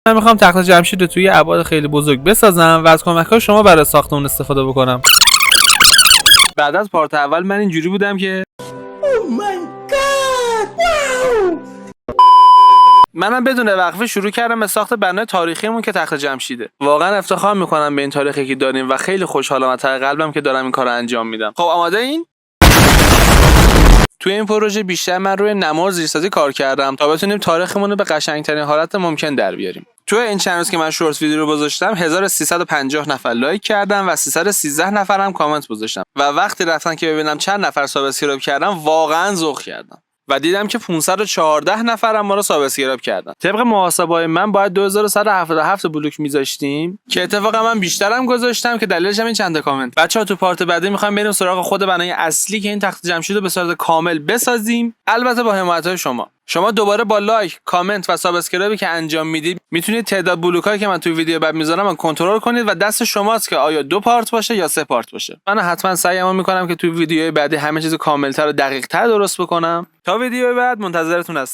من میخوام تخت جمشید رو توی ابعاد خیلی بزرگ بسازم و از کمک‌های شما برای ساخت اون استفاده بکنم. بعد از پارت اول من اینجوری بودم که منم بدون وقفه شروع کردم به ساخت بنای تاریخیمون که تخت جمشیده. واقعا افتخار میکنم به این تاریخی که داریم و خیلی خوشحالم از ته قلبم که دارم این کارو انجام میدم. خب آماده این؟ توی این پروژه بیشتر من روی نماد زیرسازی کار کردم تا بتونیم تاریخمون رو به قشنگترین حالت ممکن در بیاریم. توی این چند روز که من شورت ویدیو رو گذاشتم 1350 نفر لایک کردن و 313 نفرم کامنت گذاشتن و وقتی رفتن که ببینم چند نفر سابسکرایب کردن واقعا ذوق کردم و دیدم که 514 نفرم ما رو سابسکرایب کردن. طبق محاسبه‌های من باید 2177 بلوک میذاشتیم که اتفاقا من بیشترم گذاشتم که دلیلش هم این چند تا کامنت. بچه‌ها تو پارت بعدی می‌خوایم بریم سراغ خود بنای اصلی که این تخت جمشید رو به صورت کامل بسازیم، البته با حمایت‌های شما دوباره با لایک، کامنت و سابسکرایبی که انجام میدید میتونید تعداد بلوکایی که من توی ویدیو بعد میذارم رو کنترل کنید و دست شماست که آیا 2 پارت باشه یا 3 پارت باشه. من حتما سعیمو میکنم که توی ویدیوهای بعدی همه چیز کاملتر و دقیق‌تر درست بکنم. تا ویدیوی بعد منتظرتون هستم.